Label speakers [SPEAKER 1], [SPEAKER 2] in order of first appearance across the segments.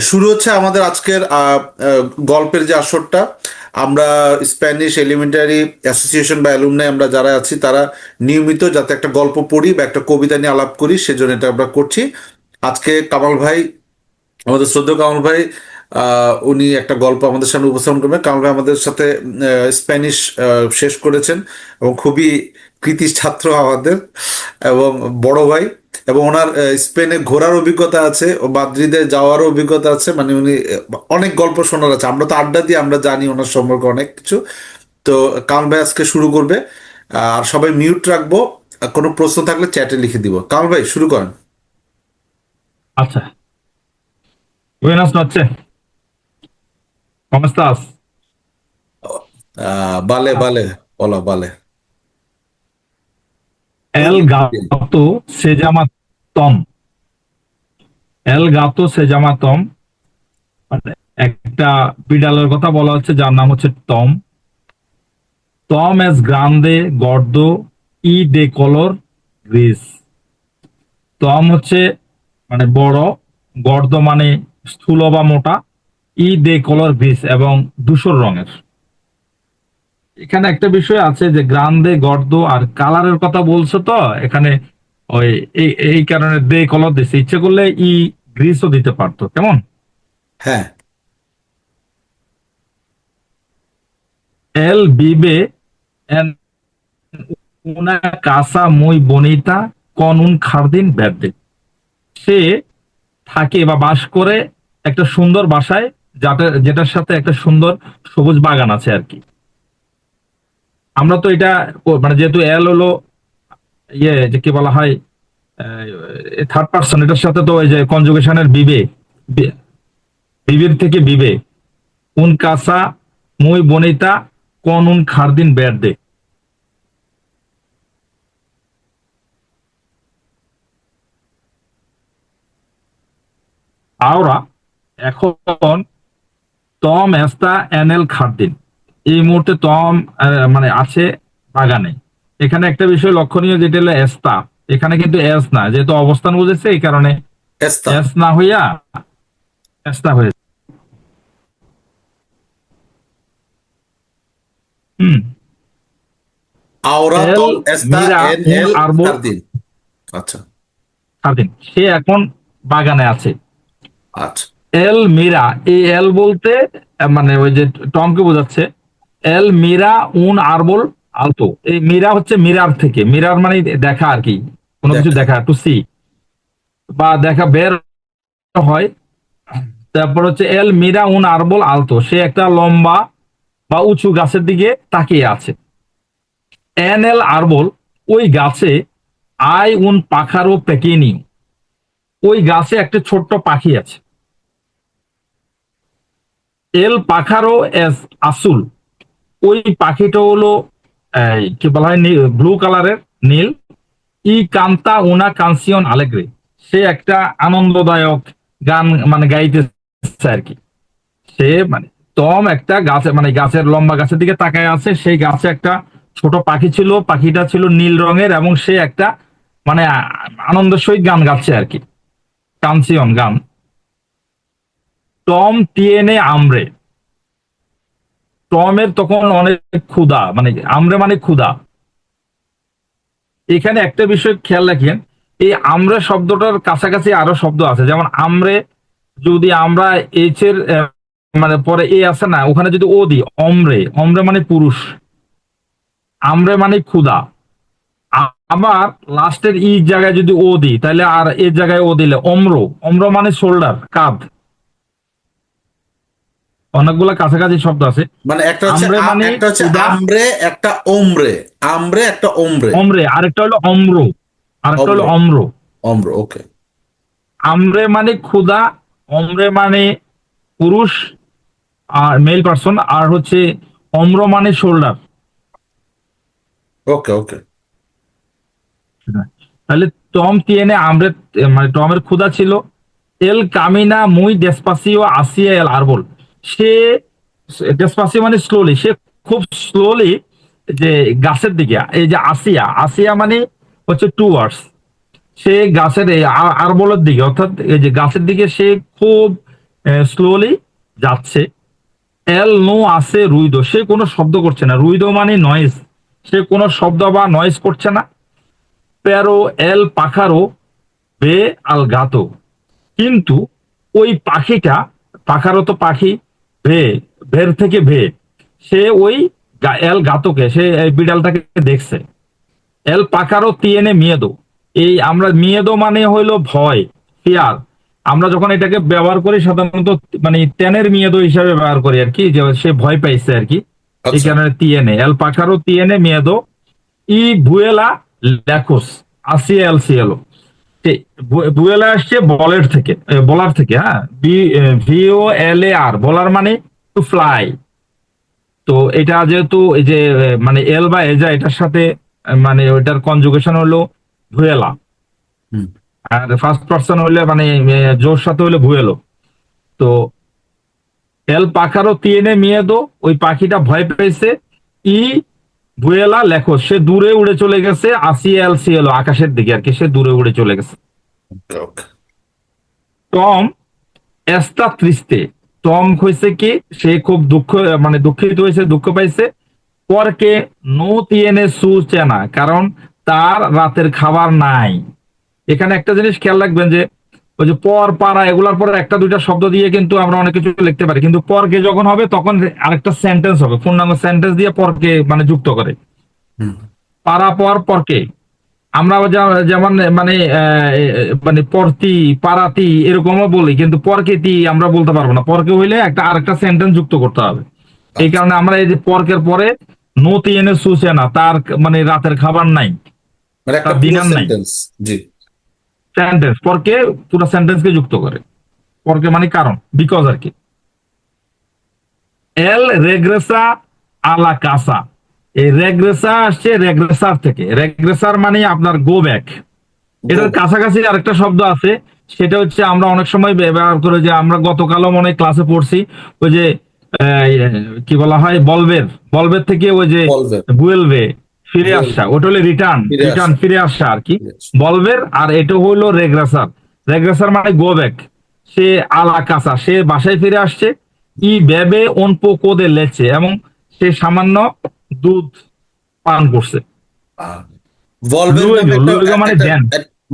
[SPEAKER 1] শুরু হচ্ছে আমাদের আজকের গল্পের যে আসরটা। আমরা স্প্যানিশ এলিমেন্টারি অ্যাসোসিয়েশন বা অ্যালুমনাই আমরা যারা আছি তারা নিয়মিত যাতে একটা গল্প পড়ি বা একটা কবিতা নিয়ে আলাপ করি সেজন্য এটা আমরা করছি। আজকে কামাল ভাই, আমাদের শ্রদ্ধেয় কামাল ভাই, উনি একটা গল্প আমাদের সামনে উপস্থাপন করবেন। কামাল ভাই আমাদের সাথে স্প্যানিশ শেষ করেছেন এবং খুবই কৃতি ছাত্র আমাদের এবং বড় ভাই। এবং ওনার স্পেনে ঘোরার অভিজ্ঞতা আছে, ও মাদ্রিদে যাওয়ারও অভিজ্ঞতা আছে। মানে উনি অনেক গল্প শোনার আছে। আমরা তো আড্ডা দিয়ে আমরা জানি ওনার সম্পর্কে অনেক কিছু। তো কামাল ভাই আজকে শুরু করবে। আর সবাই মিউট রাখবো। কোনো প্রশ্ন থাকলে চ্যাটে লিখে দিব। কামাল ভাই শুরু করেন।
[SPEAKER 2] Acha, buenas noches, ¿cómo estás?
[SPEAKER 1] বালে বালে, বলো বালে।
[SPEAKER 2] El gato se llama Tom. El gato se llama Tom. মানে একটা বিড়ালের কথা বলা হচ্ছে যার নাম হচ্ছে Tom. Tom es grande, gordo y de color gris. Tom হচ্ছে মানে বড়, গর্দ মানে স্থূল বা মোটা, ই de color gris এবং ধূসর রঙের। এখানে একটা বিষয় আছে যে গ্রান্দে গর্দ আর কালারের কথা বলছো, তো এখানে ওই এই এই কারণে দে কলর দিছে। ইচ্ছে করলে গ্রিসও দিতে পারতো, কেমন?
[SPEAKER 1] হ্যাঁ।
[SPEAKER 2] Él vive en una casa muy bonita con un jardín verde. সে থাকে বা বাস করে একটা সুন্দর বাসায়, যেটার সাথে একটা সুন্দর সবুজ বাগান আছে আর কি। আমরা তো এটা মানে যেহেতু এল হলো যে কি বলা হয়, থার্ড পার্সন, এটার সাথে তো ওই যে কনজুগেশনের বিবে, বিবির থেকে বিবে, un casa muy bonita con un jardín verde. Ahora, এখন Tom está en el jardín. এই মুহূর্তে টম মানে আছে বাগানে। এখানে একটা বিষয় লক্ষণীয়, যেটা হলো এস্তা। এখানে কিন্তু এস না, যেহেতু অবস্থান বুঝেছে এই কারণে
[SPEAKER 1] এস্তা।
[SPEAKER 2] এস না হইয়া এস্তা হয়েছে। হুম।
[SPEAKER 1] আওরা
[SPEAKER 2] এল
[SPEAKER 1] তম এস্তা
[SPEAKER 2] মিরা
[SPEAKER 1] এন
[SPEAKER 2] উন
[SPEAKER 1] এল
[SPEAKER 2] আরবো
[SPEAKER 1] জার্দিন। আচ্ছা।
[SPEAKER 2] জার্দিন, সে এখন বাগানে আছে।
[SPEAKER 1] আচ্ছা।
[SPEAKER 2] এল মিরা, এই এল বলতে মানে ওই যে টমকে বোঝাচ্ছে। এল মিরা উন আরবল আলতো, এই মিরা হচ্ছে মিরার থেকে, মিরার মানে দেখা আর কি, কোনো কিছু
[SPEAKER 1] দেখা।
[SPEAKER 2] দেখা, টু সি বা দেখা বের হয়। তারপর হচ্ছে এল মিরা উন আরবল আলতো, সে একটা লম্বা বা উঁচু গাছের দিকে তাকিয়ে আছে। এন এল আরবল, ওই গাছে, আই উন পাখারো পেকিনি, ওই গাছে একটা ছোট্ট পাখি আছে। এল পাখারো এস আসুল, ওই পাখিটা হলো কি বলা হয়, ব্লু কালারের, নীল। ই কান্তা উনা কানসিয়ন আলেগ্রে, সে একটা আনন্দদায়ক গান মানে গাইতেছে আর কি। সে মানে টম একটা গাছে, মানে গাছের লম্বা গাছের দিকে তাকায় আছে। সেই গাছে একটা ছোট পাখি ছিল, পাখিটা ছিল নীল রঙের এবং সে একটা মানে আনন্দের সহিত গান গাচ্ছে আর কি, কানসিয়ন গান। টম টিএনএ আমরে, টমের তখন অনেক ক্ষুধা, মানে আমরে মানে ক্ষুধা। এখানে একটা বিষয় খেয়াল রাখেন, এই আমরে শব্দটার কাছাকাছি আরো শব্দ আছে, যেমন আমরে, যদি আমরা এইচ এর মানে পরে এ আছে না, ওখানে যদি ও দিই, অমরে, অমরে মানে পুরুষ, আমরে মানে ক্ষুধা। আবার লাস্টের ই জায়গায় যদি ও দিই, তাহলে আর এর জায়গায় ও দিলে অম্র, অম্র মানে শোল্ডার, কাঁধ। অনেকগুলা কাছাকাছি শব্দ আছে।
[SPEAKER 1] মানে একটা হচ্ছে
[SPEAKER 2] আমরে মানে
[SPEAKER 1] একটা হচ্ছে
[SPEAKER 2] ক্ষুধা,
[SPEAKER 1] আমরে, একটা ওমরে। আমরে একটা ওমরে।
[SPEAKER 2] অমরে, আরেকটা হলো অম্র, আরেকটা
[SPEAKER 1] অম্র।
[SPEAKER 2] হলো অম্র।
[SPEAKER 1] অম্র, ওকে।
[SPEAKER 2] আমরে মানে ক্ষুধা, অমরে মানে পুরুষ আর মেল পার্সন, আর হচ্ছে অম্র মানে শোল্ডার।
[SPEAKER 1] ওকে ওকে।
[SPEAKER 2] তাহলে টম tiene hambre, মানে টমের ক্ষুধা ছিল। এল কামিনা মুই ডেসপাসিও আসিয়া এল আরবল, সে ডেসপাসিও মানে স্লোলি, সে খুব স্লোলি যে গাছের দিকে, এই যে আসিয়া, আসিয়া মানে হচ্ছে টুয়ার্ডস, সে গাছের এই আরবলের দিকে, অর্থাৎ এই যে গাছের দিকে সে খুব স্লোলি যাচ্ছে। এল নো আসে রুইদো, সে কোনো শব্দ করছে না, রুইদো মানে নয়েজ, সে কোনো শব্দ বা নয়েজ করছে না। পেরো এল পাখারো বে আল গাতো, কিন্তু ওই পাখিটা, পাখারও তো পাখি, ভে, ভের থেকে ভে, সে ওই এল গাতোকে, সে এই বিড়ালটাকে দেখছে। এল পাকারো তিয়েনে মিয়েদো, এই আমরা মিয়েদো মানে হইলো ভয়, ফিয়ার। আমরা যখন এটাকে ব্যবহার করি সাধারণত মানে তেনের মিয়েদো হিসাবে ব্যবহার করি আর কি, যে সে ভয় পাইছে আর কি। এই
[SPEAKER 1] আচ্ছা।
[SPEAKER 2] কারণে তিয়েনে, এল পাকারো তিয়েনে মিয়েদো ই ভুয়েলা ল্যাকোস আসিয়া এল সিয়েলো। বুয়েলা আসছে বলের থেকে, বলার থেকে, হ্যাঁ, ভিও এল এ আর, বলার মানে টু ফ্লাই। তো এটা যেহেতু এই যে মানে এল বা এজা এটার সাথে মানে ওইটার কনজুগেশন হলো ভুয়েলা,
[SPEAKER 1] হুম।
[SPEAKER 2] আর ফার্স্ট পার্সন হইলে মানে জোর সাথে হইলে ভুয়েলো। তো এল পাখারও তিয়েনে মিয়েদো, ওই পাখিটা ভয় পেয়েছে। ই ভুয়েলা লেখো, সে দূরে উড়ে চলে গেছে। আসিয়া এল সিয়েলো, আকাশের দিকে আর কি, সে দূরে উড়ে চলে গেছে।
[SPEAKER 1] ওকে।
[SPEAKER 2] টম এস্তা ত্রিস্তে, টম হয়েছে কি, সে খুব দুঃখ মানে দুঃখিত হয়েছে, দুঃখ পাইছে। পরকে নো তিয়েনে সু চেনা, কারণ তার রাতের খাবার নাই। এখানে একটা জিনিস খেয়াল রাখবেন যে ওই যে পর, পারা, এগুলার পরে একটা দুইটা শব্দ দিয়ে কিন্তু আমরা অনেক কিছু লিখতে পারি, কিন্তু পরকে যখন হবে তখন আরেকটা সেন্টেন্স হবে, পূর্ণাঙ্গ সেন্টেন্স দিয়ে পরকে মানে যুক্ত করে।
[SPEAKER 1] হুম।
[SPEAKER 2] পারা, পর, পরকে আমরা যেমন মানে মানে পরতি, পারাতি এরকমও বলি, কিন্তু পরকে তি আমরা বলতে পারবো না, পরকে হইলে একটা আরেকটা সেন্টেন্স যুক্ত করতে হবে। এই
[SPEAKER 1] আচ্ছা,
[SPEAKER 2] কারণে আমরা এই যে পরকের পরে নতি এনে সুসে না, তার মানে রাতের খাবার নাই,
[SPEAKER 1] মানে একটা
[SPEAKER 2] তার
[SPEAKER 1] পুরো
[SPEAKER 2] ডিনার নাই।
[SPEAKER 1] সেন্টেন্স। জি।
[SPEAKER 2] সেন্টেন্স পরকে পুরো সেন্টেন্সকে যুক্ত করে, পরকে মানে কারণ, বিকজ আর কি। এল রেগ্রেসা আলা কাসা, এই রেগ্রেসা আসছে রেগ্রেসার থেকে, রেগ্রেসার মানে আপনার গো ব্যাক।
[SPEAKER 1] গো।
[SPEAKER 2] এটার কাছাকাছি আরেকটা শব্দ আছে, সেটা হচ্ছে আমরা অনেক সময় ব্যবহার করে, যে আমরা গতকালও মনে হয় ক্লাসে পড়ছি, ওই যে আহ, কি বলা হয়, বলবের, বলবের থেকে ওই যে
[SPEAKER 1] বলবে।
[SPEAKER 2] বুয়েলবে, ফিরে
[SPEAKER 1] বুয়েল।
[SPEAKER 2] আসা, ওটা হলো রিটার্ন,
[SPEAKER 1] ফিরে
[SPEAKER 2] রিটার্ন
[SPEAKER 1] আসা।
[SPEAKER 2] ফিরে আসা আর কি।
[SPEAKER 1] ফিরে আসা।
[SPEAKER 2] বলবের, আর এটা হলো রেগ্রেসার, রেগ্রেসার মানে গো ব্যাক। সে আলা কাসা, সে বাসায় ফিরে আসছে। ই বেবে ওন পোকো দে লেচে, এবং সে সামান্য দুধ পান করছে।
[SPEAKER 1] ভলভের নামে
[SPEAKER 2] লুয়েগো,
[SPEAKER 1] একটা
[SPEAKER 2] লুয়েগো মানে
[SPEAKER 1] একটা
[SPEAKER 2] দেন।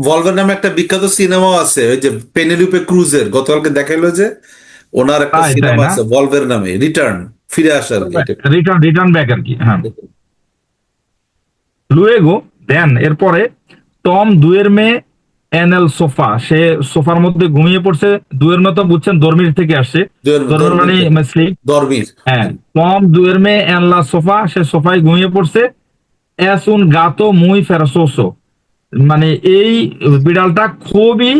[SPEAKER 1] ভলভের নামে একটা বিখ্যাত সিনেমাও আছে, ওই যে পেনেলুপে ক্রুজের, গতকালকে দেখাইলো যে ওনার একটা
[SPEAKER 2] তাই তাই
[SPEAKER 1] সিনেমা
[SPEAKER 2] না,
[SPEAKER 1] আছে ভলভের নামে, রিটার্ন, ফিরে আসা আর কি এটা।
[SPEAKER 2] রিটার্ন, রিটার্ন ব্যাক আর কি, হ্যাঁ। লুয়েগো দেন, এরপরে টম দুয়ের মেয়ে এনএল সোফা, সে সোফার মধ্যে ঘুমিয়ে পড়ছে। দুয়ের মেয়ে তো বুঝছেন দর্মির থেকে আসছে, দর্মির
[SPEAKER 1] ধর্মীয় থেকে।
[SPEAKER 2] মানে স্লিপ।
[SPEAKER 1] ধর্মীর।
[SPEAKER 2] হ্যাঁ, টম দুয়ের মেয়ে এনলা সোফা, সে সোফায় ঘুমিয়ে পড়ছে। এস উন গাতো মুই ফেরসোসো, মানে এই বিড়ালটা খুবই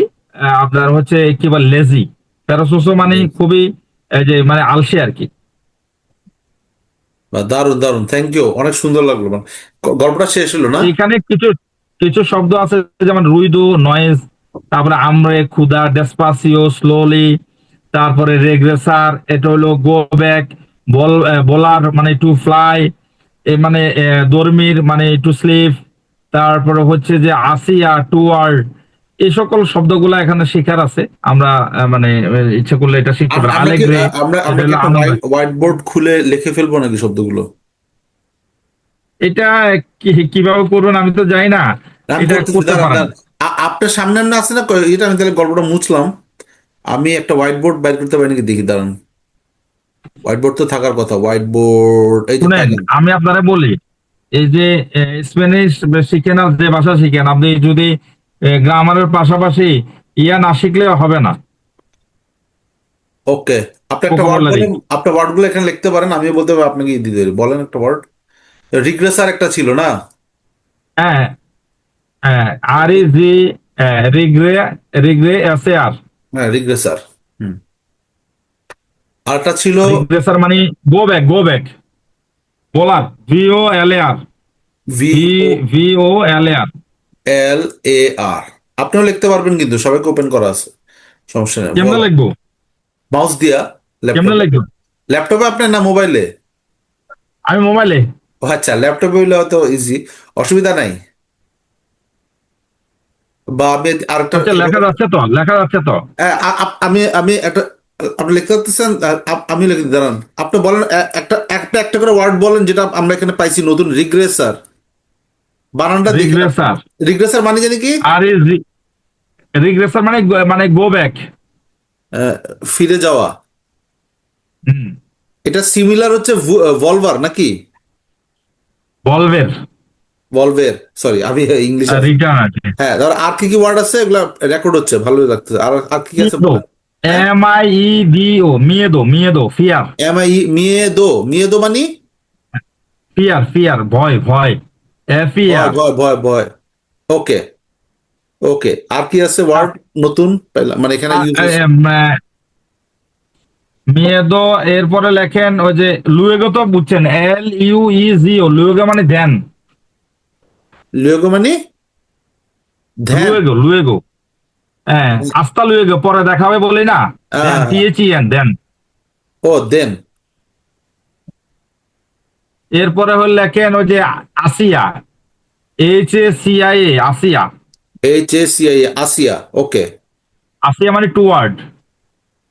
[SPEAKER 2] আপনার হচ্ছে কি বল, লেজি। ফেরসোসো মানে খুবই এই যে মানে আলসে আর কি।
[SPEAKER 1] বা দারুন দারুন, থ্যাংক ইউ, অনেক সুন্দর লাগলো। মানে গল্পটা শেষ হলো না?
[SPEAKER 2] এখানে কিছু কিছু শব্দ আছে, যেমন রুইদো নয়েজ, তারপরে আমরে, ক্ষুদা, ডেসপাসিও, স্লোলি, তারপরে রেগ্রেসার, এটা হলো গো ব্যাক, বলার মানে টু ফ্লাই, এ মানে দর্মির মানে টু স্লিপ, তারপরে হচ্ছে যে আসিয়া টুয়ার্ড, এই সকল শব্দগুলো এখানে শেখার আছে। আমরা মানে ইচ্ছা করলে এটা শিখতে পারি।
[SPEAKER 1] আমরা কি
[SPEAKER 2] আলেগ্রে,
[SPEAKER 1] আমরা
[SPEAKER 2] এটা
[SPEAKER 1] আমরা কি
[SPEAKER 2] হলো
[SPEAKER 1] একটা
[SPEAKER 2] আনন্দ।
[SPEAKER 1] হোয়াইট বোর্ড খুলে লিখে ফেলবো নাকি শব্দগুলো?
[SPEAKER 2] এটা কিভাবে করবেন আমি তো জানি না,
[SPEAKER 1] আমি
[SPEAKER 2] এটা
[SPEAKER 1] করতেছি,
[SPEAKER 2] করতে
[SPEAKER 1] দাঁড়ান
[SPEAKER 2] পারেন।
[SPEAKER 1] দাঁড়ান। আপনার সামনে না আছে না এটা? আমি তাহলে গল্পটা মুছলাম। আমি একটা হোয়াইট বোর্ড বাইর করতে পারি নাকি দেখি, দাঁড়ান। হোয়াইট বোর্ড তো থাকার কথা, হোয়াইট বোর্ড এই তো
[SPEAKER 2] শুনেন,
[SPEAKER 1] পাইলাম।
[SPEAKER 2] আমি আপনারা বলি, এই যে স্প্যানিশ শিখেন আর যে ভাষা শিখেন, আপনি যদি গ্রামারের পাশাপাশি ইয়া না শিখলে হবে না,
[SPEAKER 1] ওকে। আপনি একটা ওয়ার্ড
[SPEAKER 2] ভোকাবুলারি।
[SPEAKER 1] বলেন, আপনার ওয়ার্ডগুলো এখানে লিখতে পারেন, আমিও বলতে পারি, আপনাকে দিতে পারি। বলেন একটা ওয়ার্ড। রিগ্রেসার একটা ছিল না?
[SPEAKER 2] হ্যাঁ, হ্যাঁ, আর ই জি, রিগ্রে, রিগ্রে এসে আর,
[SPEAKER 1] হ্যাঁ, রিগ্রেসার। হুম। আরেকটা ছিল
[SPEAKER 2] রিগ্রেসার মানে গো ব্যাক, গো ব্যাক, বলার, ভিও এল এ আর,
[SPEAKER 1] ভি
[SPEAKER 2] ভি,
[SPEAKER 1] ও
[SPEAKER 2] ভিও এল এ আর।
[SPEAKER 1] এল এ আর। আপনিও লিখতে পারবেন, কিন্তু সবাইকে ওপেন করা আছে, সমস্যা নেই,
[SPEAKER 2] কেমনে
[SPEAKER 1] বলেন।
[SPEAKER 2] লিখবো,
[SPEAKER 1] মাউস দিয়া।
[SPEAKER 2] কেমনে
[SPEAKER 1] ল্যাপটপে।
[SPEAKER 2] লিখবো?
[SPEAKER 1] ল্যাপটপে আপনার না মোবাইলে?
[SPEAKER 2] আমি মোবাইলে।
[SPEAKER 1] ও আচ্ছা, ল্যাপটপে হইলে হয়তো ইজি, অসুবিধা নাই। বা আমি আরেকটা
[SPEAKER 2] আচ্ছা, লেখা
[SPEAKER 1] এরকম।
[SPEAKER 2] যাচ্ছে তো, লেখা যাচ্ছে তো।
[SPEAKER 1] আমি আমি একটা আপনি লিখতে পারতেছেন? আমি লিখে দাঁড়ান, আপনি বলেন একটা একটা একটা করে ওয়ার্ড বলেন যেটা আমরা এখানে পাইছি নতুন। রিগ্রেসার, বানানটা দেখে
[SPEAKER 2] রিগ্রেসার।
[SPEAKER 1] রিগ্রেসার মানে জানি কি?
[SPEAKER 2] আর ইজ রিগ্রেসার মানে মানে গো ব্যাক।
[SPEAKER 1] আহ, ফিরে যাওয়া।
[SPEAKER 2] হুম।
[SPEAKER 1] এটা সিমিলার হচ্ছে ভলভার নাকি?
[SPEAKER 2] ভলভের।
[SPEAKER 1] ভলভের, সরি আমি ইংলিশে।
[SPEAKER 2] রিটার্ন আর কি।
[SPEAKER 1] হ্যাঁ, ধর আর কি কি ওয়ার্ড আছে এগুলা রেকর্ড হচ্ছে, ভালোই লাগতেছে। আর আর কি কি আছে
[SPEAKER 2] মিয়েদো।
[SPEAKER 1] বলেন। হ্যাঁ,
[SPEAKER 2] MIEDO, মিয়েদো, মিয়েদো, ফিয়ার।
[SPEAKER 1] মিয়েদো, মিয়েদো মানে
[SPEAKER 2] ফিয়ার, ফিয়ার, ভয়, ভয়।
[SPEAKER 1] ভয়
[SPEAKER 2] FER।
[SPEAKER 1] ভয় ভয় ভয়। ওকে, ওকে। আর কি আছে ওয়ার্ড নতুন পাইলাম, মানে এখানে ইউজ হচ্ছে?
[SPEAKER 2] মেয়েদো। এরপরে লেখেন ওই যে লুয়েগো, তো বুঝছেন, LUEGO, লুয়েগো মানে ধ্যান।
[SPEAKER 1] লিওগো মানে ধ্যান।
[SPEAKER 2] লুয়েগো, লুয়েগো। হ্যাঁ, আস্তা লুয়েগো, পরে দেখা হবে বলি না। ধ্যান,
[SPEAKER 1] আহ,
[SPEAKER 2] THEN, ধ্যান।
[SPEAKER 1] ও দেন।
[SPEAKER 2] এরপরে হল লেখেন ওই যে আসিয়া, HACIA, আসিয়া।
[SPEAKER 1] HACI, আসিয়া। ওকে,
[SPEAKER 2] আসিয়া মানে toward.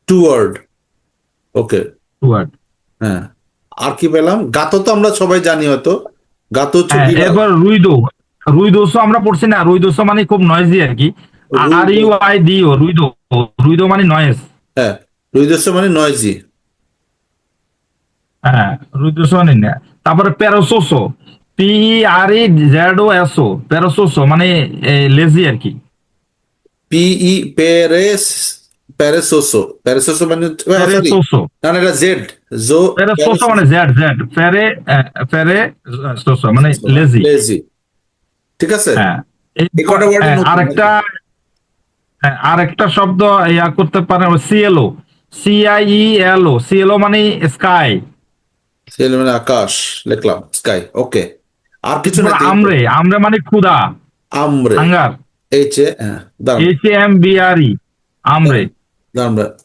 [SPEAKER 1] Toward. Okay,
[SPEAKER 2] toward.
[SPEAKER 1] হ্যাঁ। আর কি পেলাম? গাতো তো আমরা সবাই জানি হয়তো, গাতো হচ্ছে
[SPEAKER 2] হ্যাঁ,
[SPEAKER 1] বিড়াল।
[SPEAKER 2] এরপর রুইদো। রুইদোসো আমরা পড়ছি না, রুইদোসো মানে খুব নয়েজি আর কি। আর
[SPEAKER 1] রুইদো,
[SPEAKER 2] ইউ আই দিও, রুইদো। রুইদো মানে নয়েজ।
[SPEAKER 1] হ্যাঁ, রুইদস্য মানে নয়জি।
[SPEAKER 2] হ্যাঁ, রুদ্রসো মানে না। তারপরে প্যারোসোসো, PEREZOSO, প্যারোসোসো মানে লেজি আর কি।
[SPEAKER 1] পিই পেরেস, প্যারেসোসো, প্যারেসোসো মানে সরি,
[SPEAKER 2] প্যারেসোসো।
[SPEAKER 1] না না, এটা জেড, জো
[SPEAKER 2] প্যারেসোসো মানে
[SPEAKER 1] প্যারেসোসো,
[SPEAKER 2] জেড, জেড। প্যারে সোসো মানে লেজি।
[SPEAKER 1] লেজি। ঠিক আছে,
[SPEAKER 2] হ্যাঁ।
[SPEAKER 1] এই
[SPEAKER 2] এরপর
[SPEAKER 1] কটা ওয়ার্ড নতুন
[SPEAKER 2] আরেকটা,
[SPEAKER 1] নাকি?
[SPEAKER 2] আরেকটা শব্দ ইয়া করতে পারেন, সিএলও, CIELO, সিএলও মানে স্কাই।
[SPEAKER 1] সেল মানে আকাশ, লিখলাম স্কাই। ওকে, আর কিছু
[SPEAKER 2] এরপর
[SPEAKER 1] নাই তো এই তো?
[SPEAKER 2] আমরে, আমরে মানে ক্ষুধা,
[SPEAKER 1] আমরে,
[SPEAKER 2] হাঙ্গার।
[SPEAKER 1] এইচ এ, হ্যাঁ, দাঁড়ান
[SPEAKER 2] HAMBRE, আমরে।
[SPEAKER 1] দাঁড়ান দাঁড়ান,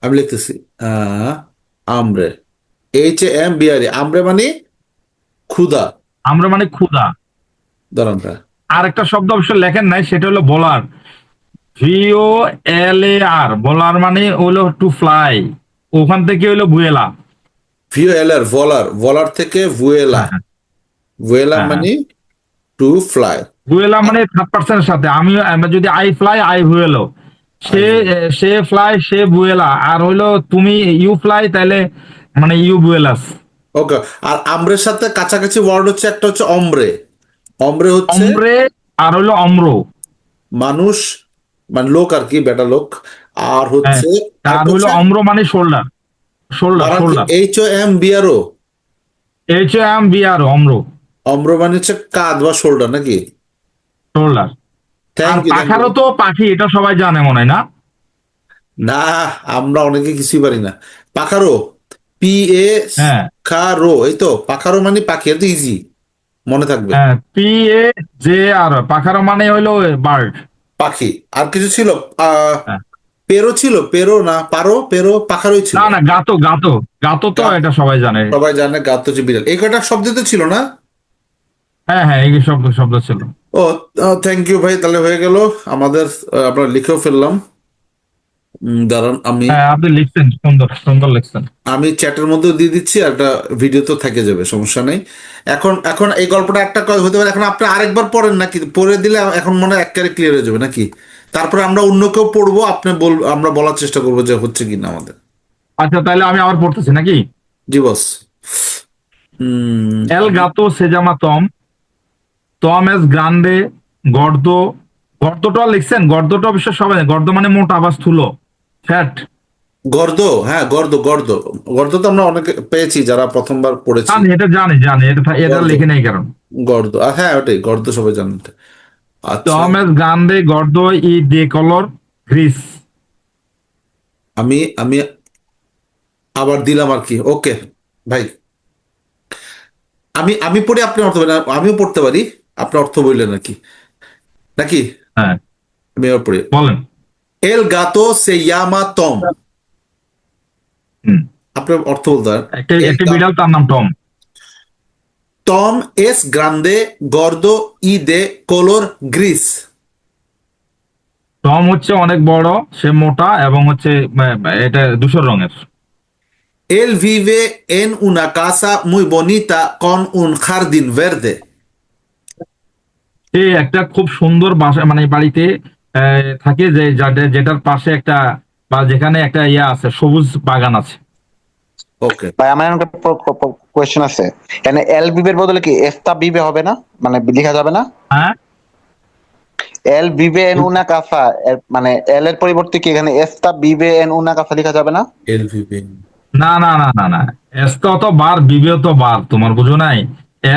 [SPEAKER 1] আমি লিখতেছি। আহ, আমরে, HAMBRE, আমরে মানে ক্ষুধা।
[SPEAKER 2] আমরা মানে ক্ষুধা।
[SPEAKER 1] দাঁড়ান,
[SPEAKER 2] আর একটা শব্দ অবশ্য লেখেন নাই, সেটা হলো বলার। VOLAR, বলার মানে হলো টু ফ্লাই। ওখান থেকে হলো বুয়েলা।
[SPEAKER 1] ভিওএলআর, ভলার, ভলার থেকে ভুয়েলা,
[SPEAKER 2] হ্যাঁ,
[SPEAKER 1] ভুয়েলা
[SPEAKER 2] হ্যাঁ, হ্যাঁ।
[SPEAKER 1] মানে টু ফ্লাই।
[SPEAKER 2] বুয়েলা মানে থার্ড পার্সনের সাথে আমরা যদি আই ফ্লাই, আই বুয়েলো। সে সে ফ্লাই, সে বুয়েলা। আর হইলো তুমি ইউ ফ্লাই, তাহলে মানে ইউ বুয়েলাস।
[SPEAKER 1] ওকে, আর আমরের সাথে কাছাকাছি ওয়ার্ড হচ্ছে একটা হচ্ছে অমরে। অমরে হচ্ছে
[SPEAKER 2] অমরে। আর হইলো অম্র।
[SPEAKER 1] মানুষ, মানে লোক আর কি, বেটা লোক। আর
[SPEAKER 2] হ্যাঁ।
[SPEAKER 1] হচ্ছে
[SPEAKER 2] আর
[SPEAKER 1] আরেকটা
[SPEAKER 2] হইলো
[SPEAKER 1] হচ্ছে
[SPEAKER 2] অম্র মানে শোল্ডার। শোল্ডার,
[SPEAKER 1] বানান কি
[SPEAKER 2] শোল্ডার।
[SPEAKER 1] HOMBRO?
[SPEAKER 2] HAMBR, অম্র।
[SPEAKER 1] অম্র মানে হচ্ছে কাঁধ বা শোল্ডার নাকি?
[SPEAKER 2] শোল্ডার। আর
[SPEAKER 1] থ্যাংক ইউ, থ্যাংক ইউ।
[SPEAKER 2] পাখারও তো পাখি, এটা সবাই জানে মনে হয় না?
[SPEAKER 1] না, আমরা অনেকে কিছুই পারি না। পাখারো, PA,
[SPEAKER 2] হ্যাঁ,
[SPEAKER 1] খারো, এই তো পাখারো মানে পাখি, এত ইজি, মনে থাকবে।
[SPEAKER 2] হ্যাঁ, PAJR, পাখারো মানে হইলো বার্ড।
[SPEAKER 1] পাখি। আর কিছু ছিল? আহ পেরো ছিল, পেরো না পারো, পেরো, পাখারোই ছিল।
[SPEAKER 2] না, না, গাতো, গাতো। গাতো তো
[SPEAKER 1] গা-
[SPEAKER 2] এটা সবাই জানে।
[SPEAKER 1] সবাই জানে গাত হচ্ছে বিড়াল, এই কটা শব্দ তো ছিল না?
[SPEAKER 2] হ্যাঁ, হ্যাঁ, এই শব্দ শব্দ ছিল।
[SPEAKER 1] ও, থ্যাংক ইউ ভাই, তাহলে হয়ে গেল আমাদের। আমরা লিখেও ফেললাম। দাঁড়ান, আমি
[SPEAKER 2] হ্যাঁ, আপনি লিখছেন, সুন্দর সুন্দর লিখছেন।
[SPEAKER 1] আমি চ্যাটের মধ্যে দিয়ে দিচ্ছি, আর একটা ভিডিও তো থেকে যাবে, সমস্যা নেই। এখন এখন এই গল্পটা একটা হতে পারে, এখন আপনি আরেকবার পড়েন নাকি? পড়ে দিলে এখন মনে হয় একেবারে ক্লিয়ার হয়ে যাবে নাকি? তারপরে আমরা অন্য কেউ পড়বো, আপনি আমরা বলার চেষ্টা করবো যে হচ্ছে কিনা আমাদের।
[SPEAKER 2] আচ্ছা, তাহলে আমি আবার পড়তেছি নাকি?
[SPEAKER 1] জি বস।
[SPEAKER 2] এল গাতো সেজামা তম, তম এস গ্রান্ডে, গর্দ। গর্দটা লিখছেন, গর্দটা অবশ্য সবাই জানে। গর্দ মানে মোটা বা স্থূল, ফ্যাট।
[SPEAKER 1] গর্দ, হ্যাঁ, গর্দ, গর্দ। গর্দ তো আমরা অনেকে পেয়েছি যারা প্রথমবার পড়েছি।
[SPEAKER 2] জানি, এটা জানি, জানি, এটা এটা
[SPEAKER 1] গর্দ,
[SPEAKER 2] লিখে নেই কারণ।
[SPEAKER 1] গর্দ, হ্যাঁ ওটাই গর্দ, সবাই জানেন এটা। আচ্ছা,
[SPEAKER 2] তম এস গ্রান্ডে, গর্দ ই দে কলর গ্রিস।
[SPEAKER 1] আমি আমি আবার দিলাম আর কি। ওকে ভাই, আমি আমি পড়ি, আপনি অর্থ বলেন, আমিও পড়তে পারি। আপনি অর্থ বললেন নাকি? নাকি
[SPEAKER 2] হ্যাঁ,
[SPEAKER 1] আমি আবার পড়ি।
[SPEAKER 2] বলেন।
[SPEAKER 1] এল গাতো সে ইয়ামা তম।
[SPEAKER 2] হুম।
[SPEAKER 1] আপনি অর্থ বলতে পারেন।
[SPEAKER 2] একটা
[SPEAKER 1] এল
[SPEAKER 2] একটা বিড়াল, তার নাম টম।
[SPEAKER 1] টম এস গ্রান্দে গর্দো ই দে কোলোর গ্রিস।
[SPEAKER 2] টম হচ্ছে অনেক বড়, সে মোটা এবং হচ্ছে এটা ধূসর রঙের।
[SPEAKER 1] Él vive en una casa muy bonita con un jardín verde.
[SPEAKER 2] সে একটা খুব সুন্দর বাসা মানে বাড়িতে থাকে, যে যেটার পাশে একটা বা যেখানে একটা ইয়া আছে, সবুজ বাগান আছে।
[SPEAKER 1] Ok.
[SPEAKER 3] ভাই আমার একটা কোয়েশ্চেন আছে, এখানে এল বিবের বদলে কি এস্তা বিবে হবে না, মানে লেখা যাবে না?
[SPEAKER 2] হ্যাঁ,
[SPEAKER 3] এল বিবে এন উনা কাসা, মানে এল এর পরিবর্তে কি এখানে এস্তা বিবে এন উনা কাসা লেখা যাবে না?
[SPEAKER 1] Él vive en...
[SPEAKER 2] না না না না না, এস্তা তো বার, বিবেও তো বার, তোমার বুঝো নাই?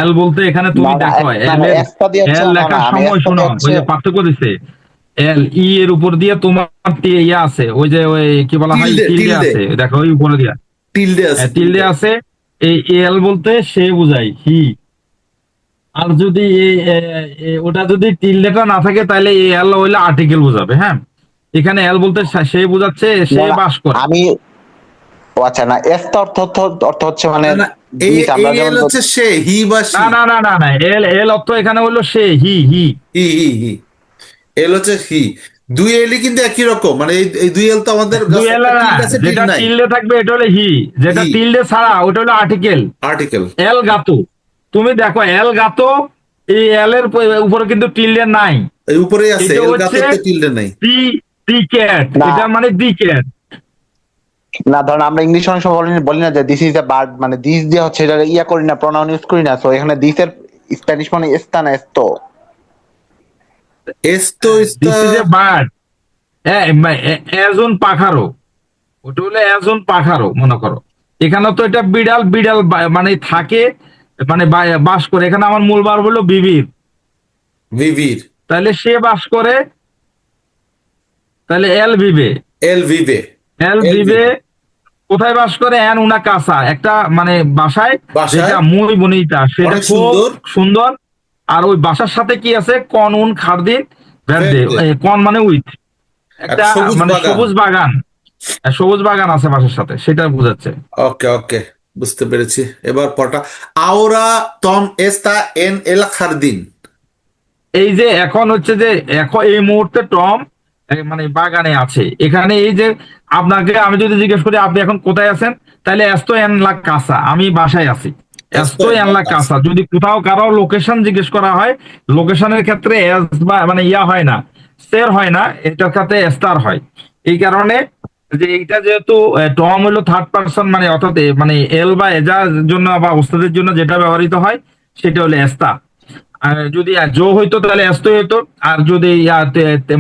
[SPEAKER 2] এল বলতে এখানে
[SPEAKER 3] না
[SPEAKER 2] তুমি
[SPEAKER 3] না
[SPEAKER 2] দেখো
[SPEAKER 3] না
[SPEAKER 2] এল
[SPEAKER 3] না,
[SPEAKER 2] এর,
[SPEAKER 3] এস্তা দিয়ে হচ্ছে
[SPEAKER 2] এল
[SPEAKER 3] না, না
[SPEAKER 2] লেখার
[SPEAKER 3] আমি
[SPEAKER 2] সময়
[SPEAKER 3] এস্তা
[SPEAKER 2] শোনো,
[SPEAKER 3] দিয়ে
[SPEAKER 2] ওই
[SPEAKER 3] হচ্ছে
[SPEAKER 2] যে পার্থক্য দিচ্ছে। এল ই এর উপর দিয়ে তোমার ইয়ে আছে, ওই যে ওই কি বলা হয়,
[SPEAKER 1] Tilde,
[SPEAKER 2] টিল্ডে
[SPEAKER 1] tilde.
[SPEAKER 2] আছে, দেখো ওই উপরে দিয়া
[SPEAKER 1] Tilde আছে,
[SPEAKER 2] টিল্ডে
[SPEAKER 1] tilde.
[SPEAKER 2] আছে। এই এল বলতে সে বুঝাই, হি। আর যদি ওটা যদি টিল্ডেটা না থাকে তাহলে এল হইলে আর্টিকেল বোঝাবে, হ্যাঁ। এখানে এল বলতে সে বোঝাচ্ছে,
[SPEAKER 3] না
[SPEAKER 2] সে
[SPEAKER 3] না
[SPEAKER 2] বাস করে।
[SPEAKER 3] আমি, ও আচ্ছা, না এস্তা অর্থ হচ্ছে মানে
[SPEAKER 1] না না, এই
[SPEAKER 3] দিস, আমরা
[SPEAKER 1] এই
[SPEAKER 3] যেমন
[SPEAKER 1] এল হচ্ছে সে, হি বা
[SPEAKER 2] না
[SPEAKER 1] সি।
[SPEAKER 2] না না না না, এল এল অর্থ এখানে হইলো সে, হি হি।
[SPEAKER 1] হি। এল হচ্ছে হি। দুই এলই কিন্তু একই রকম, মানে এই দুই এল তো আমাদের
[SPEAKER 2] দুই
[SPEAKER 1] জাস্ট
[SPEAKER 2] এল
[SPEAKER 1] একটা
[SPEAKER 2] না,
[SPEAKER 1] টিল্ড আছে, টিল্ড
[SPEAKER 2] যেটা
[SPEAKER 1] নাই।
[SPEAKER 2] টিল্ডে থাকবে এটা হলো হি, যেটা
[SPEAKER 1] হি,
[SPEAKER 2] টিল্ডে ছাড়া ওটা হলো আর্টিকেল।
[SPEAKER 1] আর্টিকেল।
[SPEAKER 2] এল গাতো, তুমি দেখো এল গাতো, এই এল এর উপরে কিন্তু টিল্ডে নাই।
[SPEAKER 1] এই উপরেই আছে,
[SPEAKER 2] এটা
[SPEAKER 1] এল
[SPEAKER 2] হচ্ছে
[SPEAKER 1] গাতোতে টিল্ডে নাই।
[SPEAKER 2] দি, দি ক্যাট,
[SPEAKER 3] না
[SPEAKER 2] এটা মানে দি ক্যাট।
[SPEAKER 3] না, ধরুন আমরা ইংলিশ অনেক সময় বলি না যে দিস ইজ এ বার্ড, মানে দিস দিয়ে হচ্ছে এটা ইয়া করি না, প্রনাউন ইউজ করি না, তো এখানে দিস এর স্প্যানিশ মানে এস্তা না এস্তো।
[SPEAKER 1] এস্তো ইস্তা।
[SPEAKER 2] দিস ইজ এ বার্ড, এজ অন পাখারো, ওটা হলো এজ অন পাখারো মনে করো। এখানে তো এটা বিড়াল, বিড়াল মানে থাকে, মানে বাস করে। এখানে আমার মূল বার হলো বিবির,
[SPEAKER 1] ভিভির।
[SPEAKER 2] তাহলে সে বাস করে, তাহলে এল বিবে।
[SPEAKER 1] এল ভিভে।
[SPEAKER 2] এল
[SPEAKER 1] এল
[SPEAKER 2] বিবে
[SPEAKER 1] ভিভে
[SPEAKER 2] কোথায় বাস করে? এন উনা কাসা, একটা মানে বাসায়, যেটা
[SPEAKER 1] বাসায়,
[SPEAKER 2] muy bonita, সেটা
[SPEAKER 1] অনেক
[SPEAKER 2] খুব
[SPEAKER 1] সুন্দর।
[SPEAKER 2] সুন্দর। আর ওই বাসার সাথে কি আছে? কন উন খারদিন ভের্দে,
[SPEAKER 1] ভের্দে,
[SPEAKER 2] কন মানে উইথ,
[SPEAKER 1] একটা
[SPEAKER 2] একটা
[SPEAKER 1] সবুজ
[SPEAKER 2] মানে
[SPEAKER 1] বাগান।
[SPEAKER 2] সবুজ বাগান, সবুজ বাগান আছে বাসার সাথে, সেটা বোঝাচ্ছে।
[SPEAKER 1] ওকে ওকে, বুঝতে পেরেছি। এবার পটা, আওরা তম এস্তা এন এল খারদিন।
[SPEAKER 2] এই যে এখন হচ্ছে যে, এখন এই মুহূর্তে টম মানে বাগানে আছে। এখানে এই যে আপনাকে আমি যদি জিজ্ঞেস করি আপনি এখন কোথায় আছেন, তাহলে এস্তো এন লা কাসা, আমি বাসায় আছি।
[SPEAKER 1] এস্তো
[SPEAKER 2] এস্তো
[SPEAKER 1] এন
[SPEAKER 2] এন
[SPEAKER 1] লা
[SPEAKER 2] লা
[SPEAKER 1] কাসা।
[SPEAKER 2] কাসা, যদি কোথাও কারো লোকেশন জিজ্ঞেস করা হয়, লোকেশনের ক্ষেত্রে এস বা মানে ইয়া হয় না, সের হয় না, এটার ক্ষেত্রে এস্তার হয়। এই কারণে যে এইটা যেহেতু টম হলো থার্ড পার্সন, মানে অর্থাৎ মানে এল বা এজার জন্য বা ওস্তাদের জন্য যেটা ব্যবহৃত হয় সেটা হলো এস্তা। আর যদি জো হইতো তাহলে এস্তো হইতো, আর যদি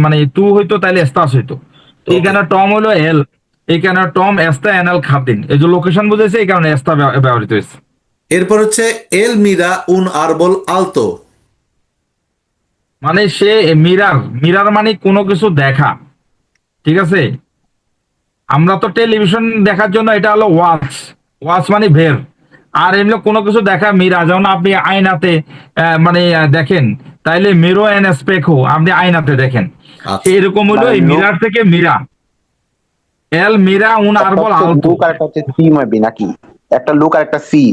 [SPEAKER 2] মানে তু হইতো তাহলে এস্তাস হইতো। তো
[SPEAKER 1] ওকে।
[SPEAKER 2] এইখানে টম হলো এল, এইখানে টম এস্তা এনএল খাতিন, এই যে লোকেশন বুঝেছে, এই কারণে এস্তা ব্যবহৃত হয়েছে।
[SPEAKER 1] এরপর হচ্ছে এল মিরা উন আরবল আলতো।
[SPEAKER 2] মানে সে মিরার, মিরার মানে কোনো কিছু দেখা, ঠিক আছে। আমরা তো টেলিভিশন দেখার জন্য এটা হলো ওয়াচ, ওয়াচ মানে ভের। আর এমনি কোনো কিছু দেখা মিরা, যেমন আপনি আয়নাতে মানে দেখেন, তাইলে মিরো এন স্পেকো, আপনি আয়নাতে দেখেন।
[SPEAKER 1] আচ্ছা।
[SPEAKER 2] এরকম হলো
[SPEAKER 3] মানে
[SPEAKER 2] এই
[SPEAKER 3] লুক,
[SPEAKER 2] মিরার থেকে মিরা, এল মিরা উন
[SPEAKER 3] একটা
[SPEAKER 2] আরবল
[SPEAKER 3] হচ্ছে
[SPEAKER 2] আলতো।
[SPEAKER 3] লুক আর একটা হচ্ছে সি মেবি, নাকি একটা লুক আর একটা সি?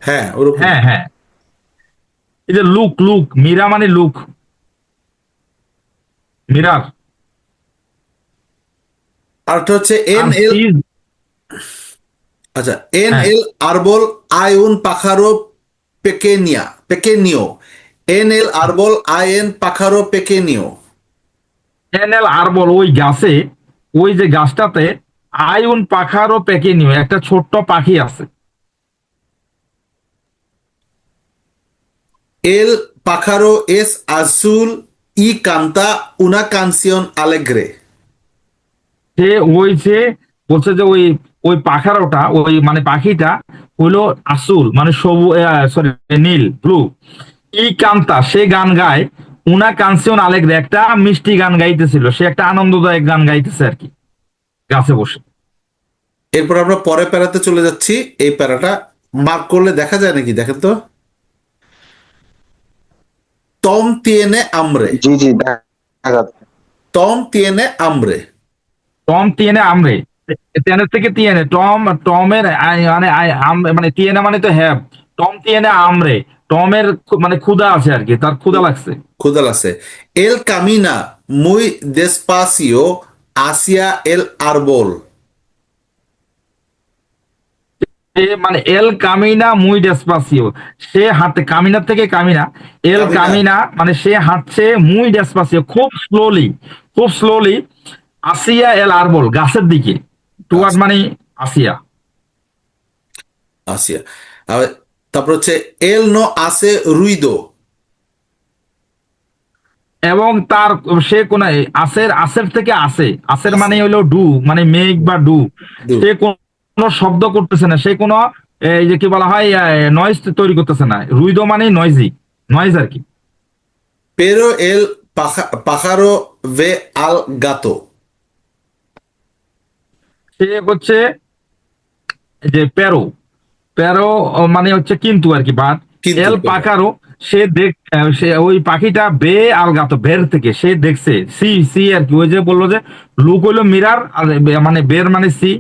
[SPEAKER 1] হ্যাঁ, ওরকম।
[SPEAKER 2] হ্যাঁ হ্যাঁ, এই যে লুক, লুক মিরা মানে লুক, মিরার।
[SPEAKER 1] আরটা হচ্ছে এন
[SPEAKER 2] আর
[SPEAKER 1] এল।
[SPEAKER 2] সি,
[SPEAKER 1] আচ্ছা, এন
[SPEAKER 2] হ্যাঁ,
[SPEAKER 1] এল আরবল আই উন পাখারো পেকেনিয়া পেকেনিও। এন এল আরবল আই এন পাখারো পেকেনিও।
[SPEAKER 2] এন এল আরবল, ওই গাছে, ওই যে গাছটাতে আয়ুন পাখারও পেকে নিও, একটা ছোট্ট পাখি আছে।
[SPEAKER 1] El pájaro es azul y canta una canción alegre.
[SPEAKER 2] সে ওই যে বলছে যে ওই, ওই পাখারোটা, ওই মানে পাখিটা হইলো আসুল মানে সবুজ, সরি নীল, ব্লু। ই কান্তা, সে গান গায়, উনা কানসিয়ন আলেগ্রে, একটা মিষ্টি গান গাইতেছিল, সে একটা আনন্দদায়ক গান গাইতেছে আর কি, গাছে বসে।
[SPEAKER 1] এরপর আমরা পরে প্যারাতে চলে যাচ্ছি। এই প্যারাটা মার্ক করলে দেখা যায় নাকি, দেখেন তো। Tom tiene hambre.
[SPEAKER 3] জি জি, দেখা যাচ্ছে।
[SPEAKER 1] Tom tiene hambre.
[SPEAKER 2] টম তিয়েনে আমরে, টেনের থেকে তিয়েনে টম, টমের মানে মানে তিয়েনে মানে তো হ্যাভ, টম tiene hambre, টমের মানে ক্ষুধা আছে আর কি, তার ক্ষুধা লাগছে।
[SPEAKER 1] ক্ষুধা লাগছে। Él camina muy despacio hacia el árbol.
[SPEAKER 2] মানে এল কামিনা মুই ডেসপাসিও, সে হাঁটে, কামিনার থেকে কামিনা, এল
[SPEAKER 1] Camina.
[SPEAKER 2] কামিনা মানে সে হাঁটছে, মুই ডেসপাসিও খুব স্লোলি, খুব স্লোলি, আসিয়া এল আরবল গাছের দিকে, টুয়ার্ড মানে আসিয়া।
[SPEAKER 1] Hacia. A ver, তারপর হচ্ছে él no hace ruido.
[SPEAKER 2] এবং তার সে কোন আসের, আসের থেকে আসে, আসের
[SPEAKER 1] আসে।
[SPEAKER 2] মানে হলো ডু, মানে মেঘ বা ডু,
[SPEAKER 1] Do.
[SPEAKER 2] সে কোনো শব্দ করতেছে না, সে কোনো এই যে কি বলা হয় নয়েজ তৈরি করতেছে না, রুইদো মানে নয়েজি, নয়েজ আর কি।
[SPEAKER 1] Pero el pájaro ve al gato.
[SPEAKER 2] সে হচ্ছে যে পেরো, পেরো মানে হচ্ছে কিন্তু আর কি, বাট
[SPEAKER 1] কিন্তু
[SPEAKER 2] এল
[SPEAKER 1] pero.
[SPEAKER 2] পাকারো, সে ওই পাখিটা বে আলগাতো, বের থেকে সে দেখছে, সি সি আর কি, ওই যে বললো যে লুক হইলো মিরার, আর মানে বের মানে সি,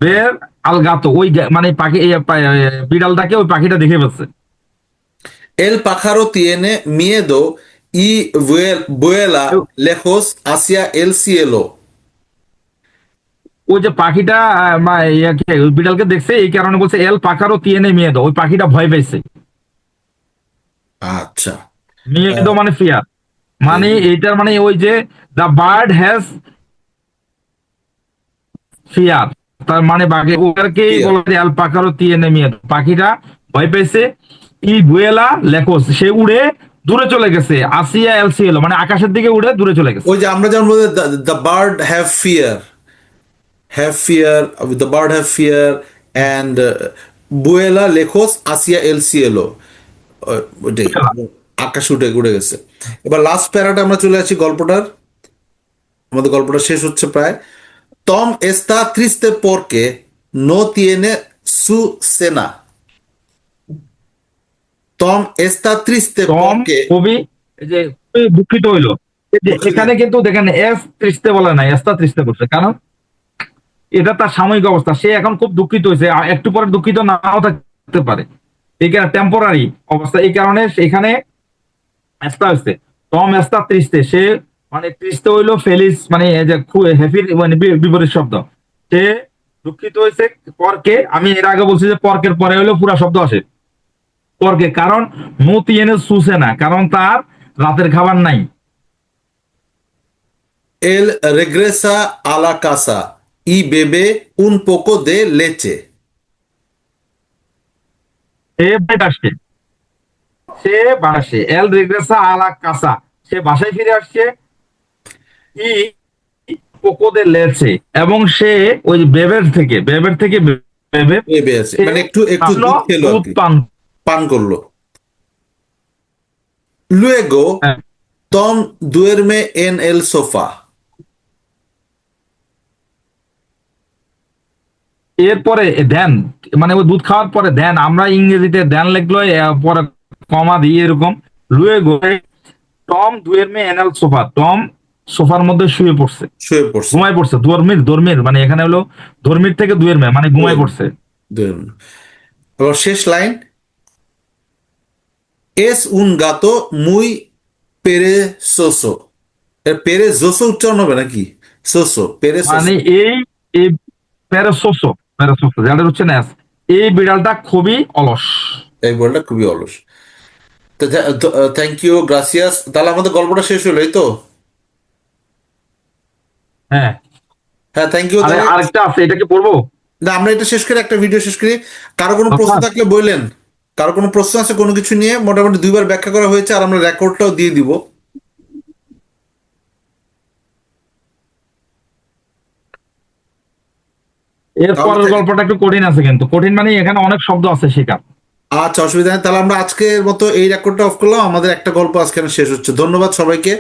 [SPEAKER 2] বের আলগাতো ওই মানে পাখি বিড়ালটাকে ওই পাখিটা দেখে ফেলছে।
[SPEAKER 1] El pájaro tiene miedo y vuela lejos hacia el cielo.
[SPEAKER 2] ওই যে পাখিটা ওই বিড়ালকে দেখছে, এই কারণে বলছে এল পাখারও তিয়েনে মেয়েদো, ওই পাখিটা ভয় পেয়েছে।
[SPEAKER 1] আচ্ছা।
[SPEAKER 2] মেয়েদো মানে ফিয়ার, মানে এইটার মানে ওই যে দ্য বার্ড হ্যাজ ফিয়ার, তার মানে বাঘে ওদেরকেই
[SPEAKER 1] Fear.
[SPEAKER 2] বলে এল পাখারও তিয়েনে মেয়েদো, পাখিটা ভয় পেয়েছে। ই বুয়েলা লেখোস, সে উড়ে দূরে চলে গেছে, আসিয়া এল সিএল মানে আকাশের দিকে উড়ে দূরে চলে গেছে।
[SPEAKER 1] ওই যে আমরা যেমন বলি the bird have fear, the bird have fear and বুয়েলা লেখোস আসিয়া এল সিএলও, ওইটাই আকাশ উঠে উড়ে গেছে। এবার লাস্ট প্যারাটা আমরা চলে আসি গল্পটার, আমাদের গল্পটা শেষ হচ্ছে প্রায়। Tom está triste porque no tiene su cena. Tom está triste
[SPEAKER 2] Tom
[SPEAKER 1] porque
[SPEAKER 2] কবি এই যে খুবই দুঃখিত হইলো, এই যে
[SPEAKER 1] দুঃখিত।
[SPEAKER 2] এখানে কিন্তু দেখেন এস তৃষ্তে বলে নাই, এস্তা তৃষ্তে করছে, কারণ এটা তার সাময়িক অবস্থা, সে এখন খুব দুঃখিত হয়েছে, একটু পরে দুঃখিত নাও থাকতে পারে, এই কারণে টেম্পোরারি অবস্থা, এই কারণে সেখানে এস্তা হচ্ছে। টম এস্তা তৃষ্তে, সে মানে তৃষ্তে হইলো ফেলিস মানে এই যে হ্যাপির মানে বিপরীত শব্দ, সে দুঃখিত হয়েছে পরকে, আমি এর আগে বলছি যে পরকের পরে হইলো পুরা শব্দ আসে পরকে, কারণ নো তিয়েনে সুসে না, কারণ তার রাতের খাবার নাই।
[SPEAKER 1] él regresa a la casa y bebe un poco de leche.
[SPEAKER 2] সে বাড়ি আসছে, সে বাসে এল রেগ্রেসা আলা কাসা, সে বাসায় ফিরে আসছে, ই পোকোদের লেছে, এবং সে ওই বেবের থেকে বেবে
[SPEAKER 1] বেবে আছে
[SPEAKER 2] সে
[SPEAKER 1] মানে একটু একটু
[SPEAKER 2] আসলো,
[SPEAKER 1] দুধ খেলো আর
[SPEAKER 2] দুধ
[SPEAKER 1] কি,
[SPEAKER 2] পান।
[SPEAKER 1] পান করলো। Luego
[SPEAKER 2] হ্যাঁ,
[SPEAKER 1] Tom duerme en el sofá.
[SPEAKER 2] এরপরে দেন মানে ওই দুধ খাওয়ার পরে দেন, আমরা ইংরেজিতে দেন লিখলো পরে কমা দিয়ে এরকম, লুয়েগো টম দুয়েরমে এনাল সোফা, টম সোফার মধ্যে শুয়ে পড়ছে,
[SPEAKER 1] শুয়ে পড়ছে।
[SPEAKER 2] ঘুমায় পড়ছে, দর্মির মানে এখানে হলো ধর্মীর থেকে দুয়ের মে মানে ঘুমায় পড়ছে।
[SPEAKER 1] Duerme. আবার শেষ line, es un gato muy perezoso. এর পেরেজোসো উচ্চারণ হবে নাকি? সোসো,
[SPEAKER 2] মানে
[SPEAKER 1] পেরেজোসো।
[SPEAKER 2] এই প্যারাসোসো, প্যারাসোসো যেটা হচ্ছে না, এই বিড়ালটা খুবই অলস।
[SPEAKER 1] এই বলটা খুবই অলস। তো থ্যাংক ইউ, গ্রাসিয়াস। তাহলে আমাদের গল্পটা শেষ হলো, এই তো?
[SPEAKER 2] হ্যাঁ,
[SPEAKER 1] হ্যাঁ, থ্যাংক ইউ।
[SPEAKER 2] আরে
[SPEAKER 1] তাহলে
[SPEAKER 2] আরেকটা আছে, এটা কি পড়বো?
[SPEAKER 1] না, আমরা এটা শেষ করে একটা ভিডিও শেষ করি। কারো কোনো প্রশ্ন
[SPEAKER 2] আচ্ছা।
[SPEAKER 1] থাকলে বললেন, কারো কোনো প্রশ্ন আছে কোনো কিছু নিয়ে? মোটামুটি 2বার ব্যাখ্যা করা হয়েছে, আর আমরা রেকর্ডটাও দিয়ে দিব।
[SPEAKER 2] এর পরের
[SPEAKER 1] তাহলে
[SPEAKER 2] গল্পটা একটু কঠিন আছে, কিন্তু কঠিন মানে এখানে অনেক শব্দ আছে শেখার।
[SPEAKER 1] আচ্ছা, অসুবিধা নেই। তাহলে আমরা আজকের মতো এই রেকর্ডটা অফ করলাম, আমাদের একটা গল্প আজকে শেষ হচ্ছে। ধন্যবাদ সবাইকে।